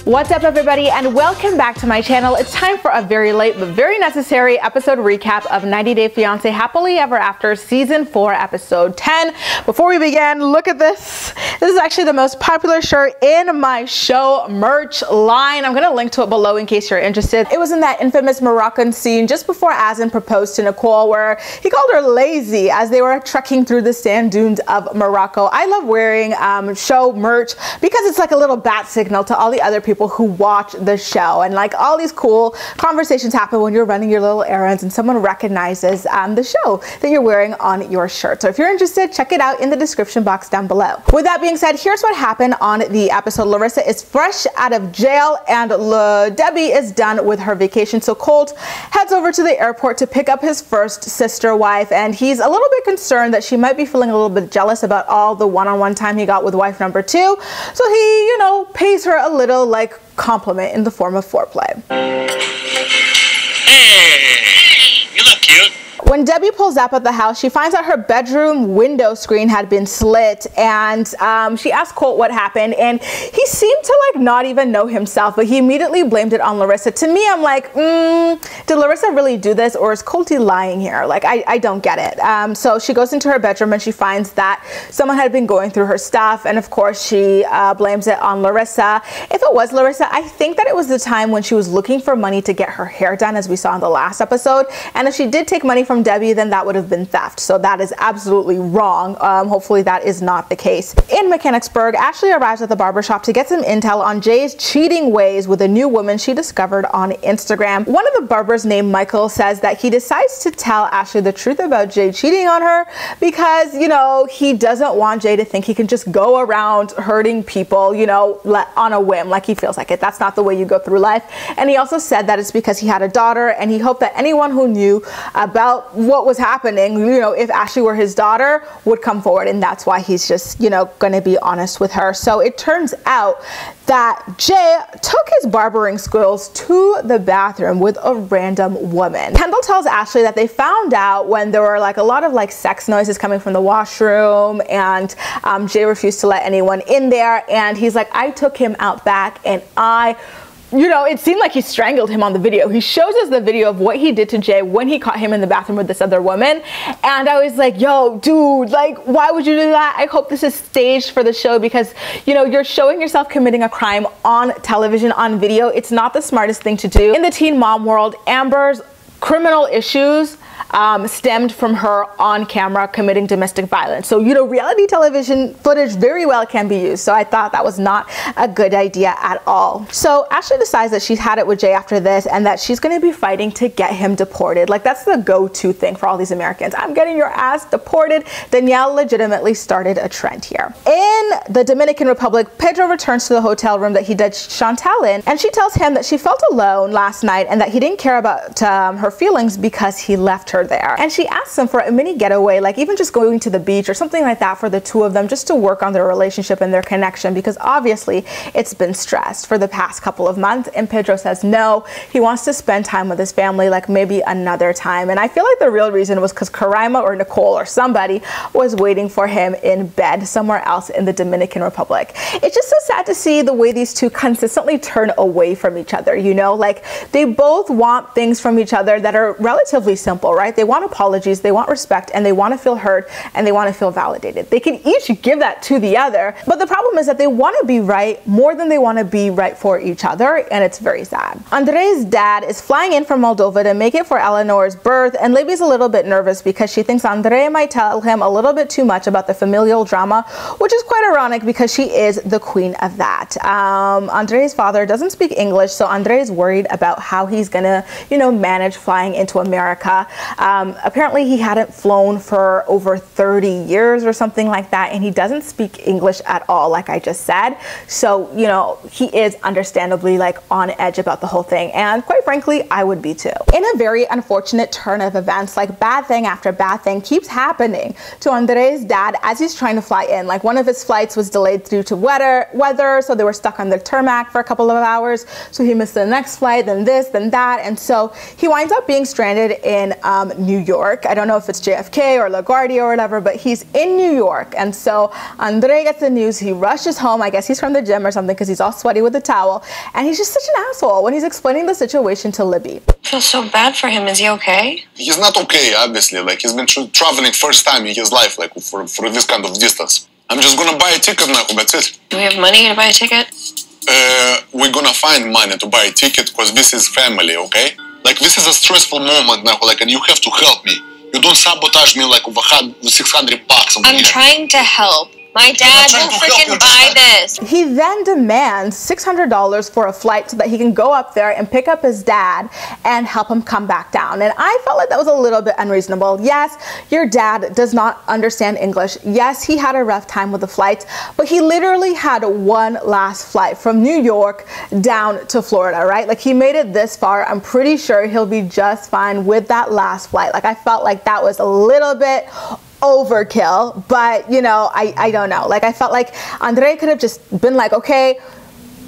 What's up everybody and welcome back to my channel. It's time for a very late but very necessary episode recap of 90 Day Fiance Happily Ever After Season 4 Episode 10. Before we begin, look at this. This is actually the most popular shirt in my show merch line. I'm going to link to it below in case you're interested. It was in that infamous Moroccan scene just before Azan proposed to Nicole where he called her lazy as they were trekking through the sand dunes of Morocco. I love wearing show merch because it's like a little bat signal to all the other people who watch the show, and like all these cool conversations happen when you're running your little errands and someone recognizes the show that you're wearing on your shirt. So if you're interested, check it out in the description box down below. With that being said, here's what happened on the episode. Larissa is fresh out of jail and Debbie is done with her vacation. So Colt heads over to the airport to pick up his first sister wife, and he's a little bit concerned that she might be feeling a little bit jealous about all the one-on-one time he got with wife number 2. So he, pays her a little like compliment in the form of foreplay. Hey, you look cute. When Debbie pulls up at the house, she finds out her bedroom window screen had been slit, and she asked Colt what happened, and he seemed to like not even know himself, but he immediately blamed it on Larissa. To me, I'm like, did Larissa really do this, or is Colty lying here? Like, I don't get it. So she goes into her bedroom and she finds that someone had been going through her stuff, and of course she blames it on Larissa. If it was Larissa, I think that it was the time when she was looking for money to get her hair done, as we saw in the last episode, and if she did take money from Debbie, then that would have been theft. So that is absolutely wrong. Hopefully that is not the case. In Mechanicsburg, Ashley arrives at the barbershop to get some intel on Jay's cheating ways with a new woman she discovered on Instagram. One of the barbers named Michael says that he decides to tell Ashley the truth about Jay cheating on her because, he doesn't want Jay to think he can just go around hurting people, on a whim, like he feels like it. That's not the way you go through life. And he also said that it's because he had a daughter, and he hoped that anyone who knew about what was happening, if Ashley were his daughter, would come forward, and that's why he's just, going to be honest with her. So it turns out that Jay took his barbering skills to the bathroom with a random woman. Kendall tells Ashley that they found out when there were like a lot of like sex noises coming from the washroom, and Jay refused to let anyone in there, and he's like, I took him out back and it seemed like he strangled him on the video. He shows us the video of what he did to Jay when he caught him in the bathroom with this other woman. And I was like, yo, dude, like, why would you do that? I hope this is staged for the show because, you're showing yourself committing a crime on television, on video. It's not the smartest thing to do. In the teen mom world, Amber's criminal issues stemmed from her on camera committing domestic violence. So, reality television footage very well can be used. So I thought that was not a good idea at all. So Ashley decides that she's had it with Jay after this and that she's going to be fighting to get him deported. Like, that's the go-to thing for all these Americans. I'm getting your ass deported. Danielle legitimately started a trend here. In the Dominican Republic, Pedro returns to the hotel room that he did Chantel in, and she tells him that she felt alone last night and that he didn't care about her feelings because he left her there. And she asks him for a mini getaway, like even just going to the beach or something like that for the two of them, just to work on their relationship and their connection, because obviously it's been stressed for the past couple of months. And Pedro says no, he wants to spend time with his family, like maybe another time. And I feel like the real reason was because Karaima or Nicole or somebody was waiting for him in bed somewhere else in the Dominican Republic. It's just so sad to see the way these two consistently turn away from each other, like they both want things from each other that are relatively simple, right? They want apologies, they want respect, and they want to feel heard, and they want to feel validated. They can each give that to the other, but the problem is that they want to be right more than they want to be right for each other, and it's very sad. Andre's dad is flying in from Moldova to make it for Eleanor's birth, and Libby's a little bit nervous because she thinks Andre might tell him a little bit too much about the familial drama, which is quite ironic because she is the queen of that. Andre's father doesn't speak English, so Andre is worried about how he's gonna, manage flying into America. Apparently he hadn't flown for over 30 years or something like that, and he doesn't speak English at all, like I just said. So, he is understandably like on edge about the whole thing, and quite frankly, I would be too. In a very unfortunate turn of events, like bad thing after bad thing keeps happening to Andre's dad as he's trying to fly in. Like one of his flights was delayed due to weather, so they were stuck on the tarmac for a couple of hours, so he missed the next flight, then this, then that, and so he winds up being stranded in New York. I don't know if it's JFK or LaGuardia or whatever, but he's in New York. And so Andre gets the news. He rushes home. I guess he's from the gym or something because he's all sweaty with a towel. And he's just such an asshole when he's explaining the situation to Libby. I feel so bad for him. Is he okay? He's not okay, obviously. Like, he's been traveling first time in his life, like, for this kind of distance. I'm just gonna buy a ticket now, that's it. Do we have money to buy a ticket? We're gonna find money to buy a ticket because this is family, okay? Like, this is a stressful moment now, like, and you have to help me. You don't sabotage me like with $600 over I'm here. trying to help. My dad will freaking buy this. He then demands $600 for a flight so that he can go up there and pick up his dad and help him come back down. And I felt like that was a little bit unreasonable. Yes, your dad does not understand English. Yes, he had a rough time with the flights, but he literally had one last flight from New York down to Florida, right? Like, he made it this far. I'm pretty sure he'll be just fine with that last flight. Like, I felt like that was a little bit overkill, but you know, I don't know. Like, I felt like Andre could have just been like, okay,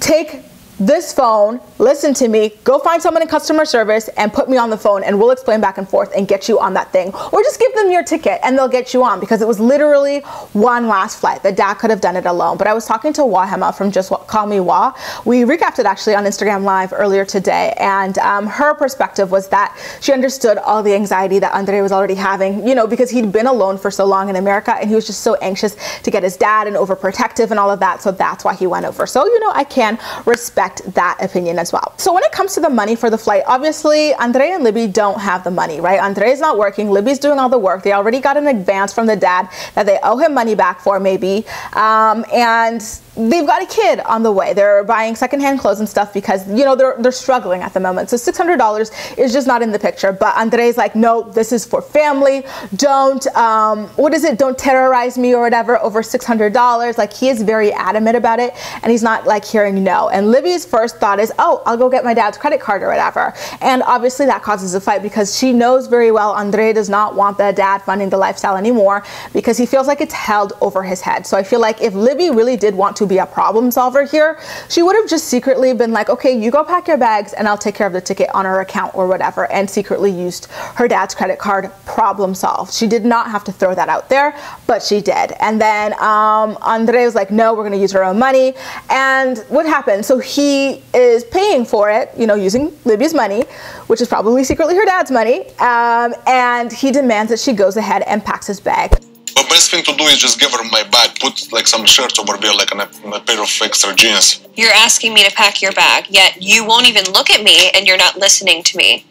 take this phone, listen to me, go find someone in customer service and put me on the phone and we'll explain back and forth and get you on that thing. Or just give them your ticket and they'll get you on, because it was literally one last flight. The dad could have done it alone. But I was talking to Wahema from Just Call Me Wah. We recapped it actually on Instagram Live earlier today, and her perspective was that she understood all the anxiety that Andre was already having, you know, because he'd been alone for so long in America and he was just so anxious to get his dad and overprotective and all of that. So that's why he went over. So, you know, I can respect that opinion as well. So when it comes to the money for the flight, obviously Andre and Libby don't have the money, right? Andre's not working, Libby's doing all the work. They already got an advance from the dad that they owe him money back for, maybe, and they've got a kid on the way. They're buying secondhand clothes and stuff because, you know, they're struggling at the moment. So $600 is just not in the picture. But Andre's like, no, this is for family. Don't, don't terrorize me or whatever over $600. Like, he is very adamant about it and he's not like hearing no. And Libby's first thought is, oh, I'll go get my dad's credit card or whatever. And obviously that causes a fight because she knows very well Andre does not want the dad funding the lifestyle anymore because he feels like it's held over his head. So I feel like if Libby really did want to be a problem solver here, she would have just secretly been like, okay, you go pack your bags and I'll take care of the ticket on her account or whatever, and secretly used her dad's credit card. Problem solved. She did not have to throw that out there, but she did. And then Andre was like, no, we're going to use our own money. And what happened? So he is paying for it, you know, using Libby's money, which is probably secretly her dad's money, and he demands that she goes ahead and packs his bag. The best thing to do is just give her my bag, put like some shirts over there, like a pair of extra jeans. You're asking me to pack your bag, yet you won't even look at me and you're not listening to me.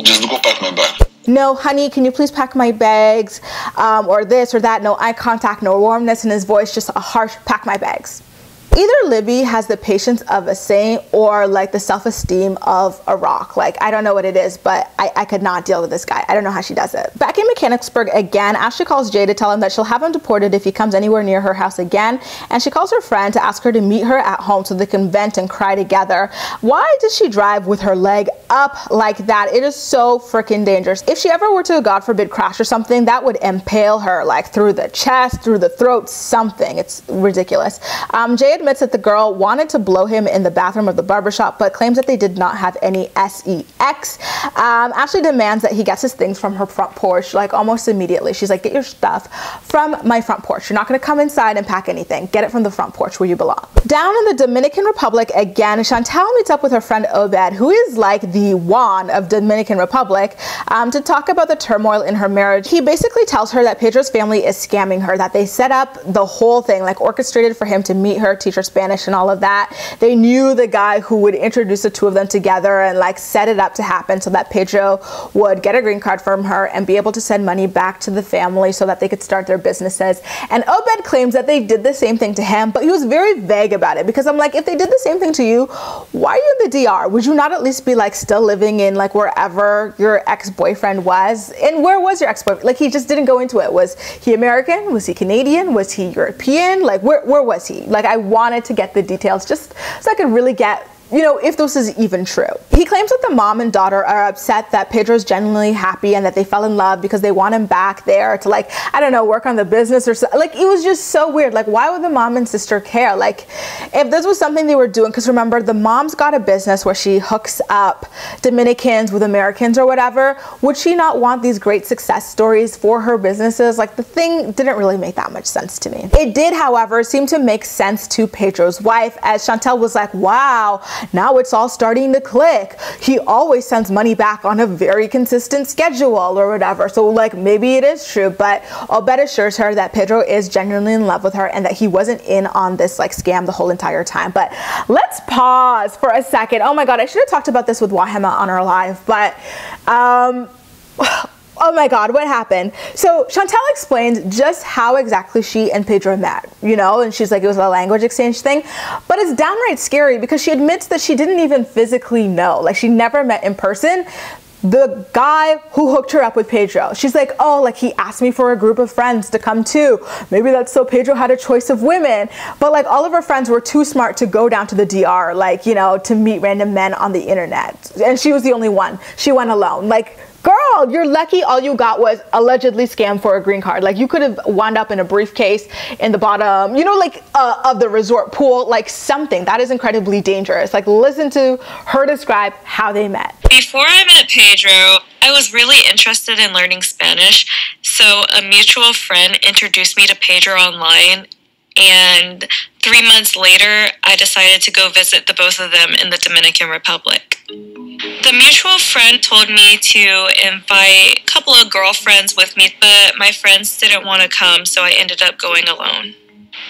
Just go pack my bag. No, honey, can you please pack my bags? Or this or that. No eye contact, no warmness in his voice, just a harsh pack my bags. Either Libby has the patience of a saint or like the self-esteem of a rock. Like, I don't know what it is, but I could not deal with this guy. I don't know how she does it. Back in Mechanicsburg again, Ashley calls Jay to tell him that she'll have him deported if he comes anywhere near her house again. And she calls her friend to ask her to meet her at home so they can vent and cry together. Why does she drive with her leg up like that? It is so freaking dangerous. If she ever were to, God forbid, crash or something, that would impale her like through the chest, through the throat, something. It's ridiculous. Jay admits that the girl wanted to blow him in the bathroom of the barbershop, but claims that they did not have any sex. Ashley demands that he gets his things from her front porch, like almost immediately. She's like, get your stuff from my front porch. You're not going to come inside and pack anything. Get it from the front porch where you belong. Down in the Dominican Republic again, Chantel meets up with her friend Obed, who is like the Juan of Dominican Republic, to talk about the turmoil in her marriage. He basically tells her that Pedro's family is scamming her, that they set up the whole thing, like orchestrated for him to meet her, teach her Spanish and all of that. They knew the guy who would introduce the two of them together and like set it up to happen so that Pedro would get a green card from her and be able to send money back to the family so that they could start their businesses. And Obed claims that they did the same thing to him, but he was very vague about it, because I'm like, if they did the same thing to you, why are you in the DR? Would you not at least be like still living in like wherever your ex-boyfriend was? And where was your ex-boyfriend? Like, he just didn't go into it. Was he American? Was he Canadian? Was he European? Like, where was he? Like, I wanted to get the details just so I could really get you know, if this is even true. He claims that the mom and daughter are upset that Pedro's genuinely happy and that they fell in love because they want him back there to, like, I don't know, work on the business or so. Like, it was just so weird. Like, why would the mom and sister care? Like, if this was something they were doing, because remember, the mom's got a business where she hooks up Dominicans with Americans or whatever. Would she not want these great success stories for her businesses? Like, the thing didn't really make that much sense to me. It did, however, seem to make sense to Pedro's wife, as Chantel was like, wow, now it's all starting to click. He always sends money back on a very consistent schedule or whatever. So, like, maybe it is true, but I'll bet assures her that Pedro is genuinely in love with her and that he wasn't in on this, like, scam the whole entire time. But let's pause for a second. Oh my God, I should have talked about this with Wahima on our live, but oh my God, what happened? So Chantel explained just how exactly she and Pedro met, you know, and she's like, it was a language exchange thing, but it's downright scary because she admits that she didn't even physically know, like she never met in person the guy who hooked her up with Pedro. She's like, oh, like he asked me for a group of friends to come too. Maybe that's so Pedro had a choice of women. But like all of her friends were too smart to go down to the DR, like, you know, to meet random men on the internet. And she was the only one. She went alone. Like, girl, you're lucky all you got was allegedly scammed for a green card. Like you could have wound up in a briefcase in the bottom, you know, like of the resort pool, like something. That is incredibly dangerous. Like listen to her describe how they met. Before I met Pedro, I was really interested in learning Spanish. So a mutual friend introduced me to Pedro online. And 3 months later, I decided to go visit the both of them in the Dominican Republic. The mutual friend told me to invite a couple of girlfriends with me, but my friends didn't want to come, so I ended up going alone.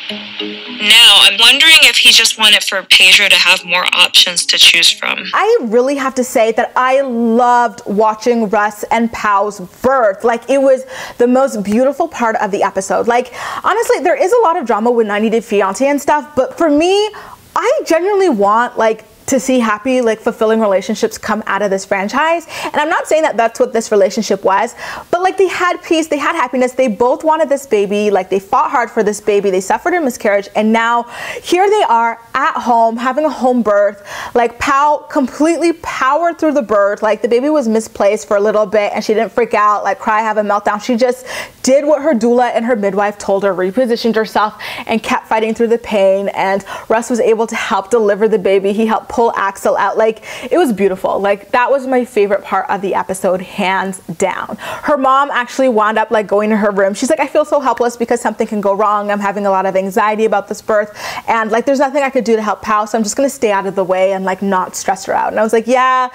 Now, I'm wondering if he just wanted for Pedro to have more options to choose from. I really have to say that I loved watching Russ and Pao's birth. Like, it was the most beautiful part of the episode. Like, honestly, there is a lot of drama with 90 Day Fiance and stuff, but for me, I genuinely want, like, to see happy, like fulfilling relationships come out of this franchise. And I'm not saying that that's what this relationship was, but like they had peace, they had happiness, they both wanted this baby, like they fought hard for this baby, they suffered a miscarriage, and now here they are at home having a home birth. Like Pao completely powered through the birth. Like the baby was misplaced for a little bit and she didn't freak out, like cry, have a meltdown. She just did what her doula and her midwife told her, repositioned herself and kept fighting through the pain. And Russ was able to help deliver the baby. He helped pull Axel out. Like it was beautiful. Like that was my favorite part of the episode, hands down. Her mom actually wound up like going to her room. She's like, I feel so helpless because something can go wrong. I'm having a lot of anxiety about this birth and like there's nothing I could do to help Pao, so I'm just gonna stay out of the way and like not stress her out. And I was like, yeah,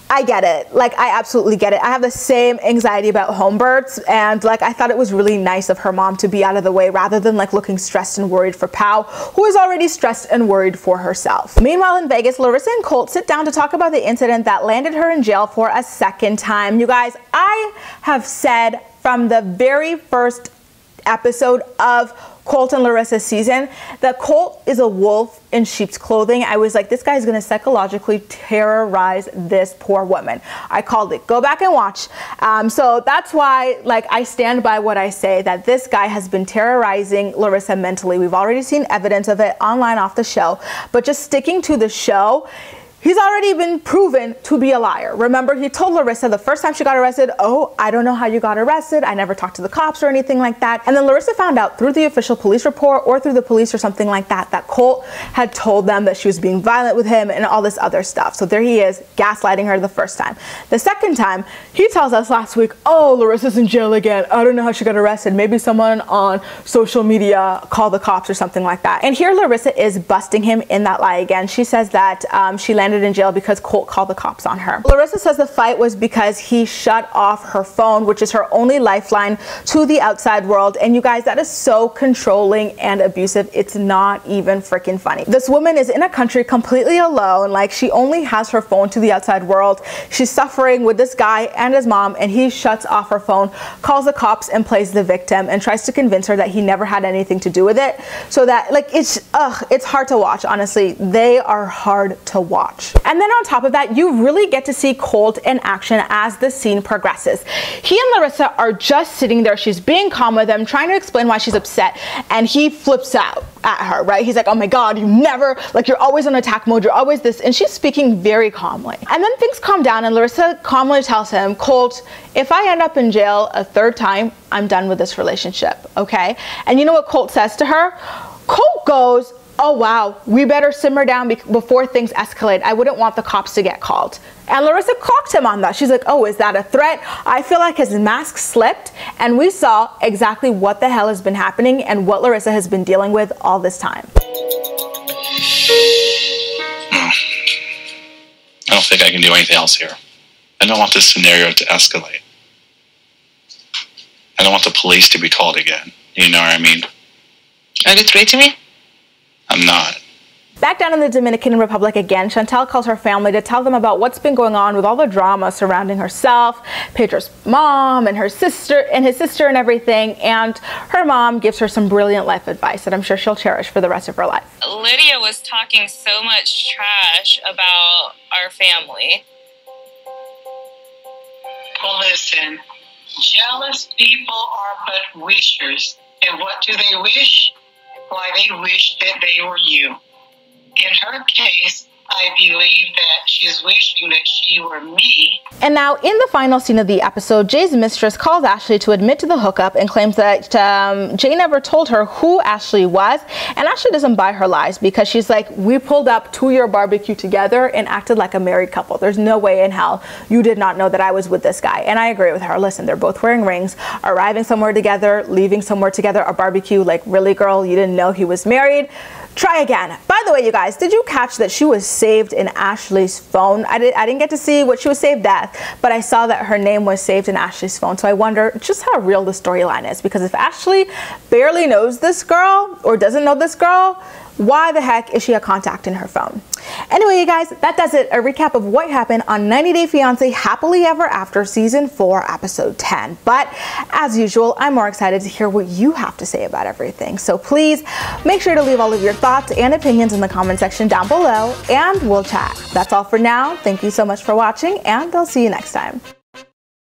I get it. Like I absolutely get it. I have the same anxiety about home births, and like I thought it was really nice of her mom to be out of the way rather than like looking stressed and worried for Pao, who is already stressed and worried for herself. Meanwhile in Vegas, Larissa and Colt sit down to talk about the incident that landed her in jail for a second time. You guys, I have said from the very first episode of Colt and Larissa's season that Colt is a wolf in sheep's clothing. I was like, this guy is going to psychologically terrorize this poor woman. I called it. Go back and watch. So that's why, like, I stand by what I say, that this guy has been terrorizing Larissa mentally. We've already seen evidence of it online off the show, but just sticking to the show, he's already been proven to be a liar. Remember, he told Larissa the first time she got arrested, oh, I don't know how you got arrested. I never talked to the cops or anything like that. And then Larissa found out through the official police report or through the police or something like that, that Colt had told them that she was being violent with him and all this other stuff. So there he is, gaslighting her the first time. The second time, he tells us last week, oh, Larissa's in jail again. I don't know how she got arrested. Maybe someone on social media called the cops or something like that. And here Larissa is busting him in that lie again. She says that she landed in jail because Colt called the cops on her. Larissa says the fight was because he shut off her phone, which is her only lifeline to the outside world. And you guys, that is so controlling and abusive. It's not even freaking funny. This woman is in a country completely alone. Like she only has her phone to the outside world. She's suffering with this guy and his mom, and he shuts off her phone, calls the cops and plays the victim and tries to convince her that he never had anything to do with it. So that like, it's hard to watch. Honestly, they are hard to watch. watch. And then on top of that, you really get to see Colt in action as the scene progresses. He and Larissa are just sitting there. She's being calm with him, trying to explain why she's upset, and he flips out at her, right? He's like, oh my God, you never, like, you're always on attack mode, you're always this, and she's speaking very calmly. And then things calm down, and Larissa calmly tells him, Colt, if I end up in jail a third time, I'm done with this relationship, okay? And you know what Colt says to her? Colt goes, oh wow, we better simmer down before things escalate. I wouldn't want the cops to get called. And Larissa clocked him on that. She's like, oh, is that a threat? I feel like his mask slipped, and we saw exactly what the hell has been happening and what Larissa has been dealing with all this time. No. I don't think I can do anything else here. I don't want this scenario to escalate. I don't want the police to be called again. You know what I mean? Are you threatening me? I'm not. Back down in the Dominican Republic again, Chantel calls her family to tell them about what's been going on with all the drama surrounding herself, Pedro's mom and her sister and his sister and everything. And her mom gives her some brilliant life advice that I'm sure she'll cherish for the rest of her life. Lydia was talking so much trash about our family. Well, listen, jealous people are but wishers. And what do they wish? Why, they wish that they were you. In her case, I believe that she's wishing that she were me. And now in the final scene of the episode, Jay's mistress calls Ashley to admit to the hookup and claims that Jay never told her who Ashley was. And Ashley doesn't buy her lies because she's like, we pulled up to your barbecue together and acted like a married couple. There's no way in hell you did not know that I was with this guy. And I agree with her. Listen, they're both wearing rings, arriving somewhere together, leaving somewhere together, a barbecue. Like, really, girl, you didn't know he was married? Try again. By the way, you guys, did you catch that she was saved in Ashley's phone? I didn't get to see what she was saved at, but I saw that her name was saved in Ashley's phone. So I wonder just how real the storyline is, because if Ashley barely knows this girl or doesn't know this girl, why the heck is she a contact in her phone? Anyway, you guys, that does it. A recap of what happened on 90 Day Fiance Happily Ever After Season 4, Episode 10. But as usual, I'm more excited to hear what you have to say about everything. So please make sure to leave all of your thoughts and opinions in the comment section down below, and we'll chat. That's all for now. Thank you so much for watching, and I'll see you next time.